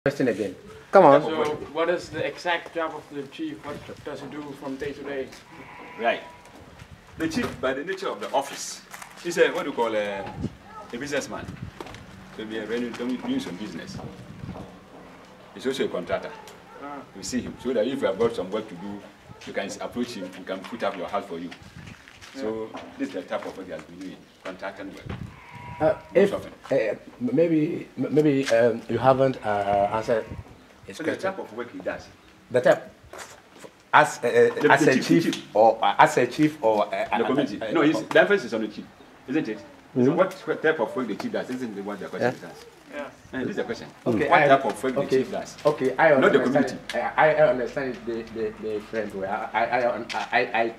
Question again. Come on. So, what is the exact job of the chief? What does he do from day to day? Right. The chief, by the nature of the office, is a what do you call a businessman. So we are doing some business. He's also a contractor. You see him, so that if you have got some work to do, you can approach him. He can put up your house for you. So this is the type of work he has been doing, contracting work. Maybe you haven't answered his So question. the type of work he does. The type as a chief or as a chief or The community. No, the emphasis is on the chief, isn't it? So what type of work the chief does? Isn't the one the question is asked? Yeah. This is the question. Okay, What type of work the chief does? Okay, I Not the understand. community. I understand the friend way. I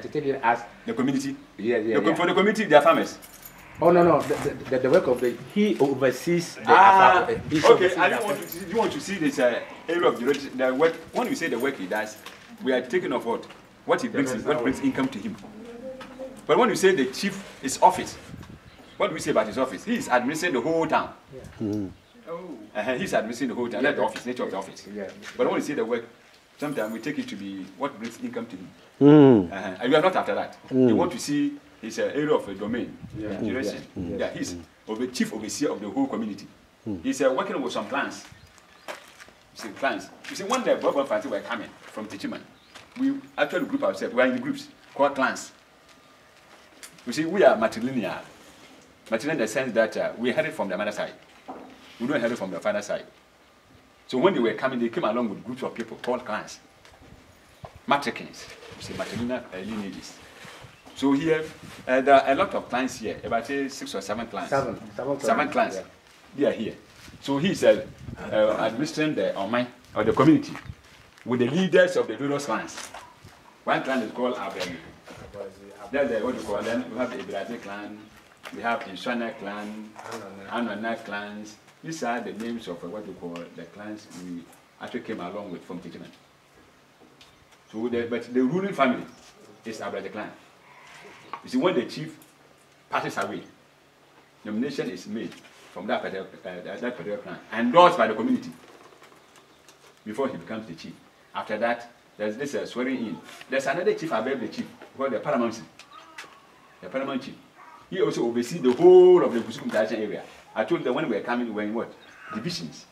take it as The community. yeah. For the community, they are farmers. Oh no, the work of he oversees the Okay. You want to see this area of the work. When you say the work he does, we are taking of what he brings, what brings income to him. But when you say the chief is office, what do we say about his office? He is administering the whole town. He's administering the whole town. That's the office, nature of the office. Yeah. But when you say the work, sometimes we take it to be what brings income to him. And we are not after that. You want to see his area of a domain, direction. Yeah, he's the chief overseer of the whole community. He's working with some clans. You see, clans. You see, when the Bobo Fancy were coming from Techiman, we actually group ourselves. We are in groups called clans. You see, we are matrilineal. Matrilineal in the sense that we heard it from the mother side. We don't hear it from the father side. So when they were coming, they came along with groups of people called clans. Matrikins. You see, matrilineal lineages. So here, there are a lot of clans here, about 6 or 7 clans. Seven clans. Yeah. They are here. So he's administering the Omai, or the community, with the leaders of the various clans. One clan is called Abel. That's what you call them. We have the Ibrahim clan, we have the Shana clan, Anana clans. These are the names of what you call the clans we actually came along with from Tijiman. So but the ruling family is Abel clan. You see, when the chief passes away, nomination is made from that particular clan, endorsed by the community before he becomes the chief. After that, there's this swearing in. There's another chief above the chief called the paramount chief. The paramount chief. He also oversees the whole of the Kusukum Daishan area. I told them when we were coming, we were in what? Divisions.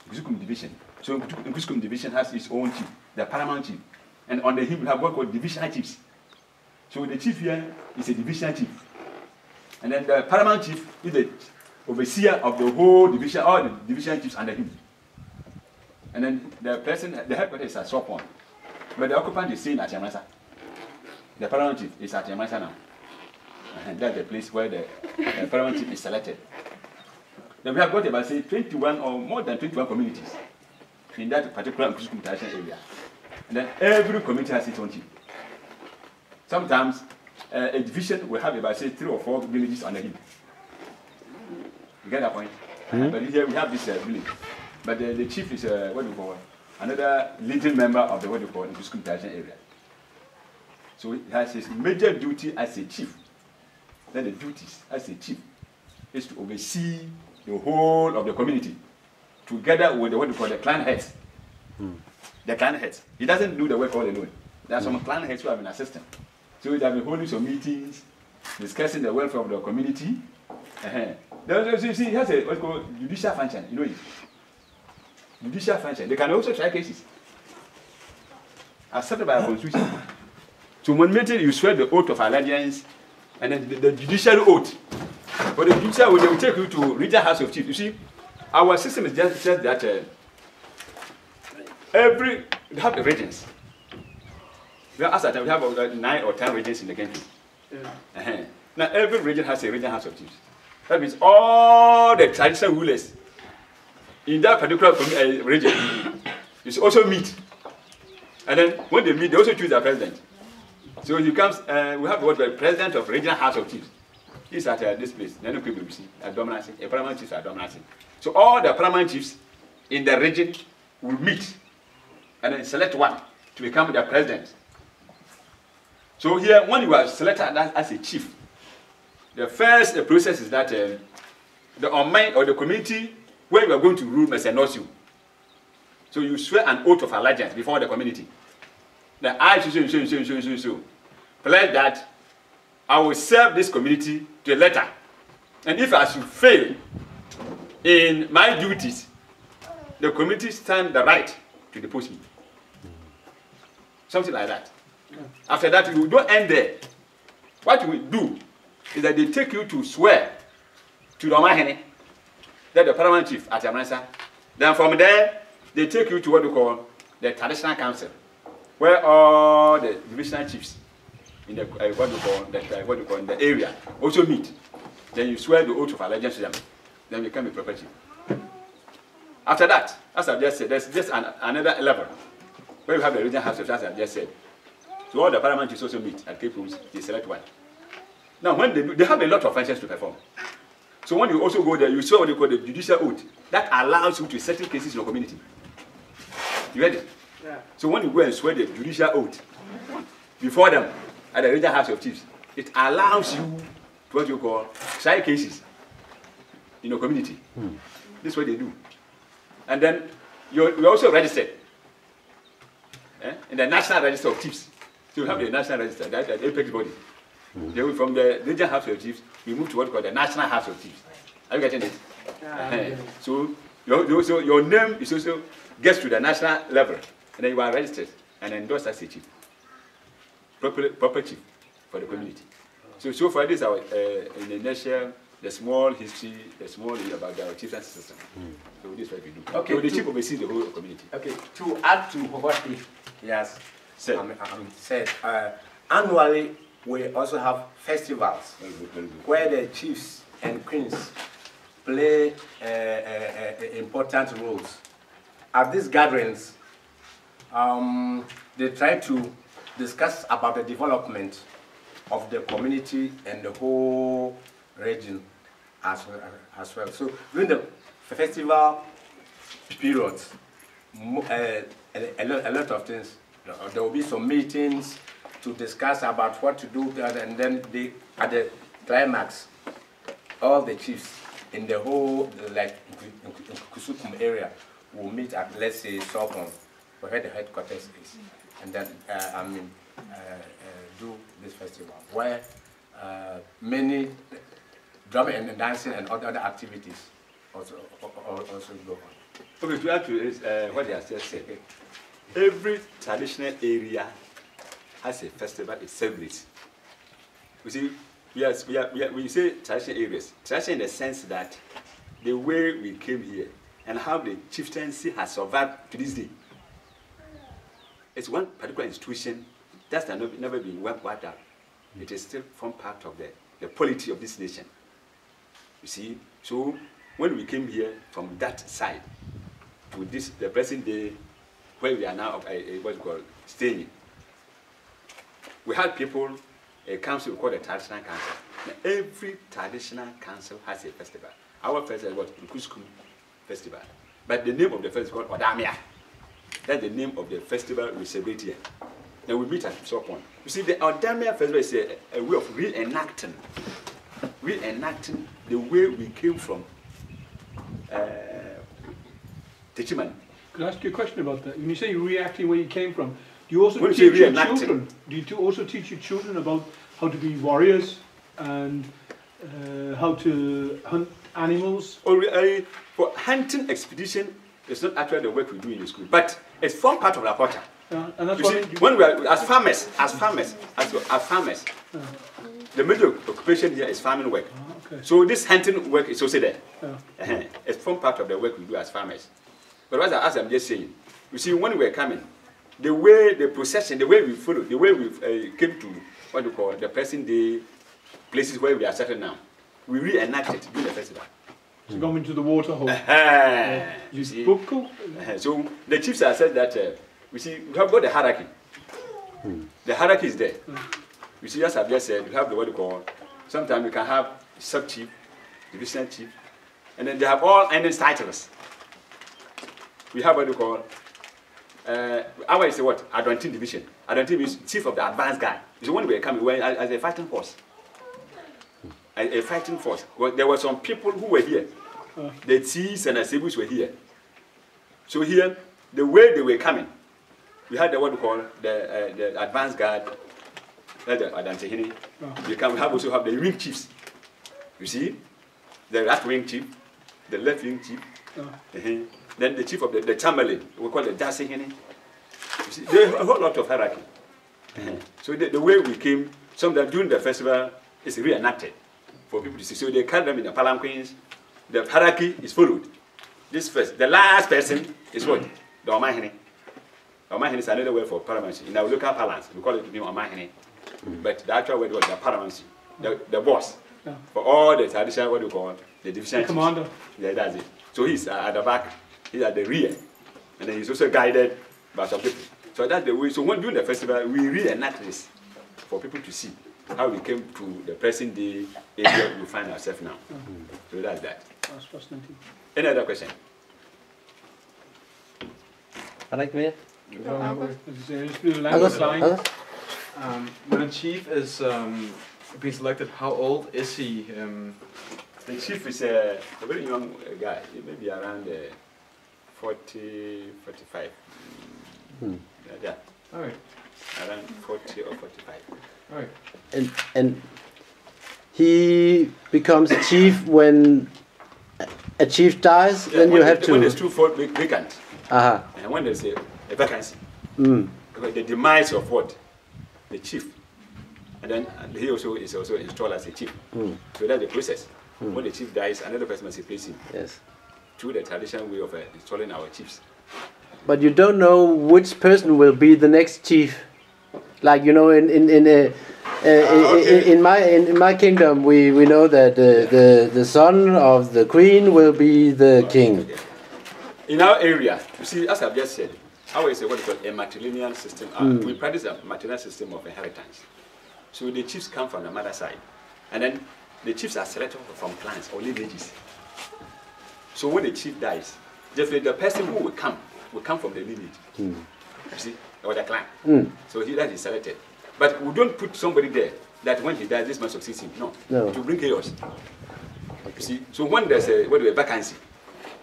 Kusukum division. So Kusukum division has its own chief, the paramount chief. And under him we have what called divisional chiefs. So the chief here is a divisional chief. And then the paramount chief is the overseer of the whole division, all the division chiefs under him. And then the headquarters is at Sopon. But the occupant is staying at Yamasa. The paramount chief is at Yamasa now. And that's the place where the paramount chief is selected. Then we have got about, say, 21 or more than 21 communities in that particular Kusukum area. And then every community has its own chief. Sometimes a division will have about, say, 3 or 4 villages under him. You get that point? But here we have this village. But the chief is, what do you call it? Another leading member of the, what do you call it, Kusukum area. So he has his major duty as a chief. Then the duties as a chief is to oversee the whole of the community, together with the, what do you call, the clan heads. The clan heads. He doesn't do the work all alone. There are some clan heads who have been assisting. So they have been holding some meetings, discussing the welfare of the community. You see, he has a what's called judicial function. You know it. Judicial function. They can also try cases accepted by a constitution. So when meeting, you swear the oath of allegiance, and then the judicial oath. But the judicial oath, they will take you to regional house of chiefs. You see, our system is just that we have the regions. We have, we have about 9 or 10 regions in the country. Now every region has a regional house of chiefs. That means all the traditional rulers in that particular region is also meet. And then when they meet, they also choose their president. So he comes, we have what the president of regional house of chiefs. He's at this place. Then people will see a dominance, a paramount chief, a dominance. So all the paramount chiefs in the region will meet and then select one to become the president. So here, when you are selected as a chief, the first process is that the Omai or the community where you are going to rule must endorse you. So you swear an oath of allegiance before the community. That I so pledge that I will serve this community to a letter. And if I should fail in my duties, the community stand the right to depose me. Something like that. After that, you don't end there. What you will do is that they take you to swear to the Omahene, that's the paramount chief at Yamansa. Then from there, they take you to what we call the traditional council, where all the divisional chiefs in the what we call in the area also meet. Then you swear the oath of allegiance to them. Then you become a proper chief. After that, as I've just said, there's just another level where you have the regional house of, as I've just said. So all the paramount chiefs also meet at Cape Rooms. They select one. Now, when they do, they have a lot of functions to perform. So when you also go there, you saw what you call the judicial oath. That allows you to settle cases in your community. You read it? Yeah. So when you go and swear the judicial oath before them at the regional house of chiefs, it allows you to what you call try cases in your community. This is what they do. And then you're also registered in the National Register of Chiefs. So you have the National Register, that's the apex body. Then from the regional house of chiefs, we move to what we call the National House of Chiefs. Are you getting it? Yeah, So your name is also gets to the national level, and then you are registered and endorsed as a chief, proper chief for the community. So far, this is our in a nutshell, the small history, about our chiefs and system. So this is what we do. Okay, so the chief oversees the whole community. Okay, to add to what he has said, annually we also have festivals where the chiefs and queens play important roles. At these gatherings, they try to discuss about the development of the community and the whole region as well. So during the festival period, a lot of things. There will be some meetings to discuss about what to do, and then at the climax, all the chiefs in the whole, like Kusukum area, will meet at, let's say, Sopon, where the headquarters is, and then do this festival, where many drumming and dancing and other activities also go on. Okay, to add to this, what they have just said, every traditional area has a festival it celebrates. We see, yes, we say traditional areas. Traditional in the sense that the way we came here and how the chieftaincy has survived to this day. It's one particular institution that's never been wiped out. It is still form part of the polity of this nation. You see, so when we came here from that side to this, the present day, where we are now, what's called staying, we had people, a council called the traditional council. Now, every traditional council has a festival. Our festival was Nkuskum Festival, but the name of the festival is called Odamia. That's the name of the festival we celebrate here. Then we meet at Sopon. You see, the Odamia festival is a way of reenacting the way we came from Techiman. Could I ask you a question about that? When you say reacting where you came from, do you also When teach you say your reenacting? children? Do you also teach your children about how to be warriors and how to hunt animals? For hunting expedition, it's not actually the work we do in the school, but it's form part of our culture. And that's You why see, when we are as farmers, the major occupation here is farming work. okay. So this hunting work is also there. Yeah. It's form part of the work we do as farmers. But as I'm just saying, you see, when we were coming, the way the procession, the way we followed, the way we came to what you call the present day places where we are settled now, we reenacted during the festival. So going into the water hole. You see, Buku? so the chiefs have said that we see we have got the hierarchy. The hierarchy is there. You see, as I've just said, you have the what you call. Sometimes you can have sub chief, divisional chief, and then they have all ending titles. We have what you call. Our is what? Adwantin division. Adwantin is chief of the advanced guard. So when we were coming, we were as a fighting force. A fighting force. Well, there were some people who were here The Ts and Asebus were here. So here, the way they were coming, we had what we call the advance guard, the Adantehini. We also have the wing chiefs. You see, the right wing chief, the left wing chief, then the chief of the Chamberlain, we call the Dasehini. You see, there's a whole lot of hierarchy. So the way we came, sometimes during the festival, is reenacted for people to see. So they carry them in the palanquins. The hierarchy is followed. This first, the last person is what? The Omahini. Omahini is another word for paramountcy. In our local parlance, we call it the Omahini. But the actual word was the paramountcy, the boss. For all the traditional, what do you call the division? The commander. Yeah, that's it. So he's at the back, he's at the rear. And then he's also guided by some people. So that's the way. So when during the festival, we reenact this for people to see how we came to the present day area we find ourselves now. So that's that. That's fascinating. Any other question? Er der ikke mere? When a chief is being selected, how old is he? The chief is a very young guy. He may be around 40, 45. Yeah. All right. Around 40 or 45. All right. And he becomes a chief when a chief dies, then you have to... When there's two vacant. Uh-huh. And when there's a vacancy. The demise of what? The chief. And then he also is also installed as a chief. So that's the process. When the chief dies, another person must replace him. Yes. Through the traditional way of installing our chiefs. But you don't know which person will be the next chief. Like, you know, in my kingdom, we know that the son of the queen will be the king. Okay. In our area, you see, as I've just said, our is what is called a matrilineal system. We practice a matrilineal system of inheritance. So the chiefs come from the mother side, and then the chiefs are selected from clans or lineages. So when the chief dies, definitely the person who will come from the lineage. You see, or the clan. So that is selected. But we don't put somebody there that when he dies, this man succeeds him. No. To bring chaos. You see, so when there's a vacancy,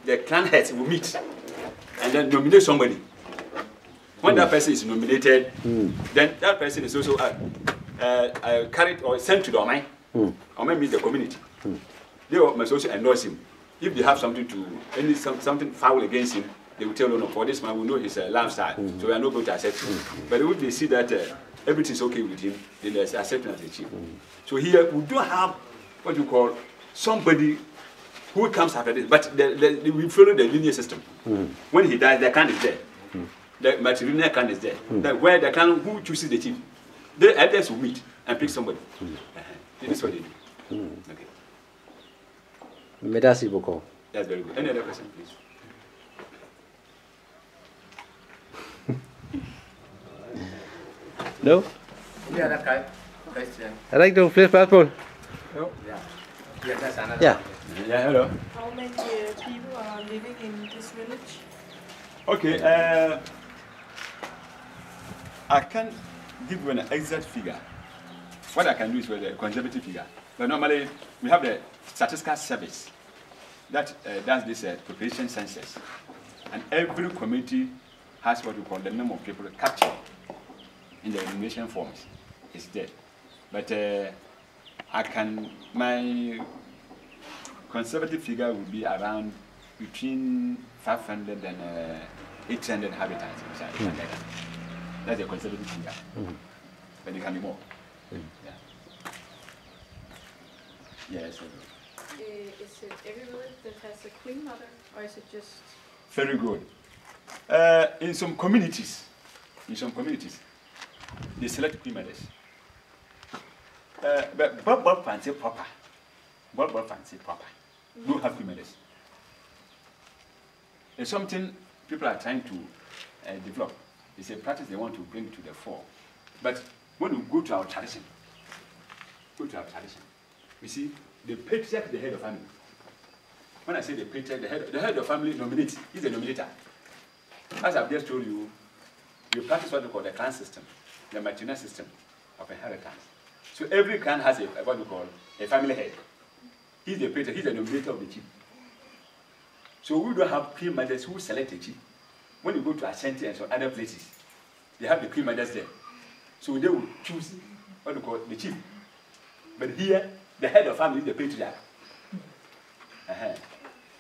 the clan heads will meet and then nominate somebody. When that person is nominated, then that person is also carried or sent to the Omai. Omai means the community. They must also endorse him. If they have something something foul against him, they will tell, no, for this man, we know he's a lifestyle, so we are not going to accept him. But if they see that everything is okay with him, then they accept him as a chief. So here, we don't have what you call somebody who comes after this, but we follow the linear system. When he dies, the clan is there. The matrilineal clan is there. Where the clan who chooses the chief, the elders will meet and pick somebody. This is what they do. Okay. Merci beaucoup. That's very good. Any other question, please? No? Yeah, that guy. Question. Er der ikke nogen flere spørgsmål? Yeah, that's another. Yeah. Yeah, hello. How many people are living in this village? Okay, I can't give you an exact figure. What I can do is with a conservative figure. But normally, we have the statistical service that does this population census. And every community has what we call the number of people captured in the enumeration forms. It's there. But my conservative figure would be around between 500 and 800 inhabitants. That's a conservative figure. But it can be more. Yeah. Yes. Is it every village that has a queen mother, or is it just... Very good. In some communities, they select queen mothers. But Bob fancy papa. Bob fancy papa. Don't have queen mothers. It's something people are trying to develop. It's a practice they want to bring to the fore. But when we go to our tradition, you see, the patriarch, the head of family. When I say the patriarch, the head of family nominates. He's the nominator. As I've just told you, you practice what we call the clan system, the matrilineal system of inheritance. So every clan has what we call a family head. He's the patriarch, he's the nominator of the chief. So we don't have queen mothers who select a chief. When you go to Ashanti and some other places, they have the queen mothers there. So they will choose what they call the chief. But here, the head of family is the patriarch.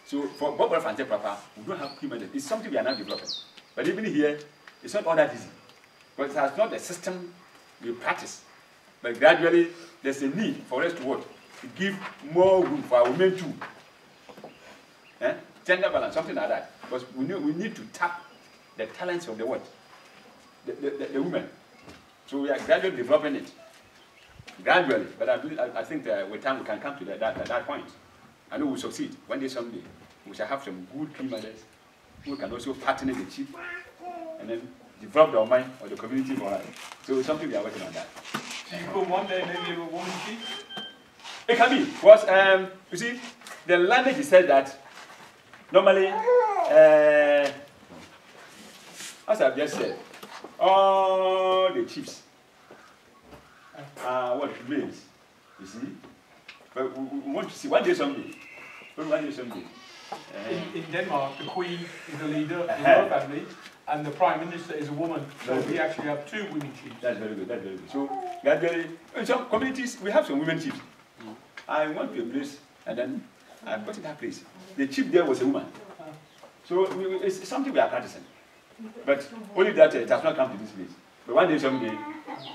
So for Bob and Papa, we don't have queen mothers. It's something we are now developing. But even here, it's not all that easy. Because it's not the system we practice. But gradually, there's a need for us to what? To give more room for our women too. Gender balance, something like that. Because we need to tap the talents of the what? The women. So we are gradually developing it. Gradually. But I think that with time we can come to that point. I know we'll succeed. One day, someday, we shall have some good queen mothers who can also partner the chief and then develop the mind of the community for us. So it's something we are working on that. So you come one day, maybe you have a woman chief? It can be. Because, you see, the language is said that normally, as I've just said, all the chiefs are what males, you see. But we want to see one day someday. In Denmark, the Queen is the leader of the royal family, and the Prime Minister is a woman. So we actually have 2 women chiefs. That's very good, that's very good. So, gradually, in some communities, we have some women chiefs. I went to a place, and then I got to that place. The chief there was a woman. So it's something we are practicing. But only that it has not come to this place. But one day, someday,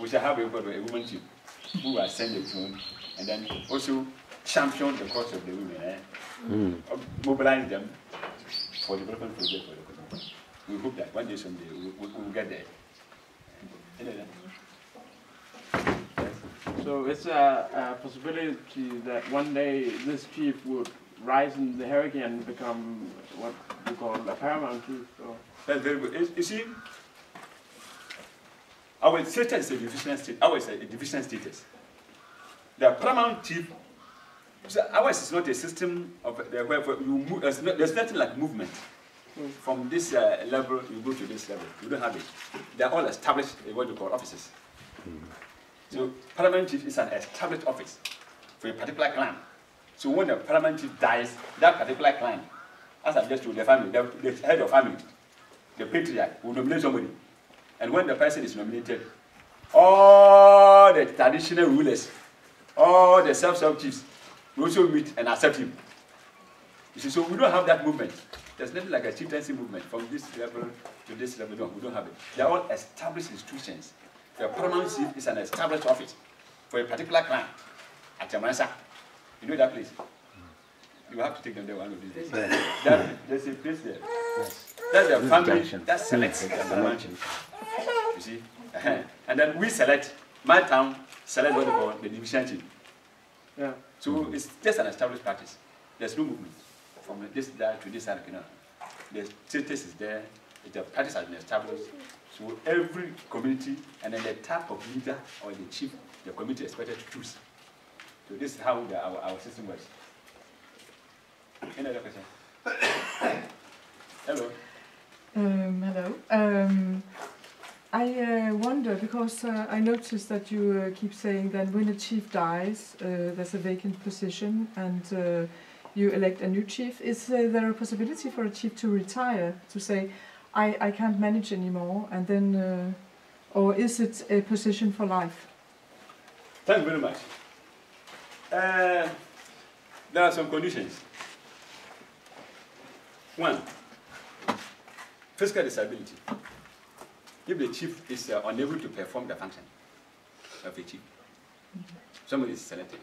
we shall have a woman chief who will ascend the throne and then also champion the cause of the women. Mobilize them for development project for the community. We hope that one day, someday, we will get there. So it's a possibility that one day this chief would rise in the hierarchy and become what you call a paramount chief. So. That's very good. You see, our status is a divisional status. Ours is a divisional status. The paramount chief, so ours is not a system of where you move. There's nothing like movement. From this level, you go to this level. You don't have it. They're all established, what you call offices. So paramount chief is an established office for a particular clan. So when the paramount chief dies, that particular clan, as I just told the family, the head of family, the patriarch will nominate somebody. And when the person is nominated, all the traditional rulers, all the self-serve chiefs will also meet and accept him. You see, so we don't have that movement. There's nothing like a chieftaincy movement from this level to this level. No, we don't have it. They're all established institutions. The paramount chief is an established office for a particular clan at Yamansa. You know that place? You have to take them there one of these days. There's a place there. Yes. That's the family that selects the paramount chief. You see? And then we select, my town select what they call the division chief. Yeah. So it's just an established practice. There's no movement from this side to this side. The status is there. The practice has been established. So every community and then the type of leader or the chief the community is expected to choose. So this is how our system works. Any other question? Hello. Hello. I wonder, because I noticed that you keep saying that when a chief dies, there's a vacant position and you elect a new chief. Is there a possibility for a chief to retire, to say, I can't manage anymore, and then, or is it a position for life? Thank you very much. There are some conditions. One, physical disability. If the chief is unable to perform the function of a chief, somebody is selected.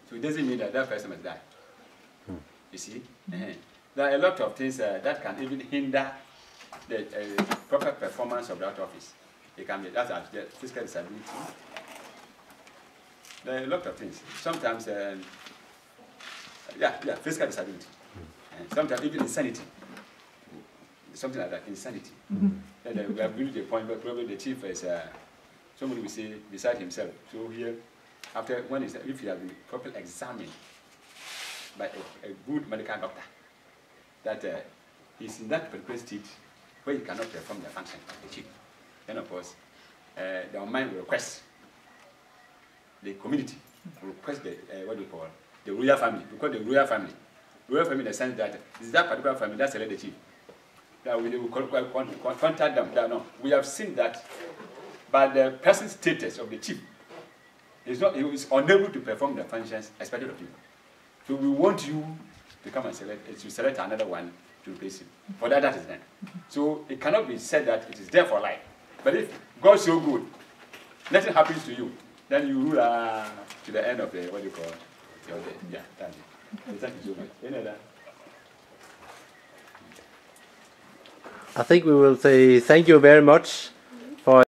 So it doesn't mean that that person must die. You see? There are a lot of things that can even hinder the proper performance of that office. It can be that's physical disability. There are a lot of things. Sometimes, physical disability. Sometimes even insanity. Something like that, insanity. And we have reached the point where probably the chief is somebody will say beside himself. So here, after when is if he has been properly examined by a good medical doctor, that he's in that particular state where he cannot perform the function of the chief. Then of course, the mind will request the community will request the what do you call the royal family. We call the royal family royal family in the sense that it's that particular family that select the chief. That we will contact them. That, no, we have seen that by the present status of the chief, he is unable to perform the functions expected of him. So we want you to come and select another one to replace him. For that is done. So it cannot be said that it is there for life. But if God's so good, nothing happens to you, then you rule to the end of the, what do you call it? Yeah, that's it. Thank you so much. Any other? I think we will say thank you very much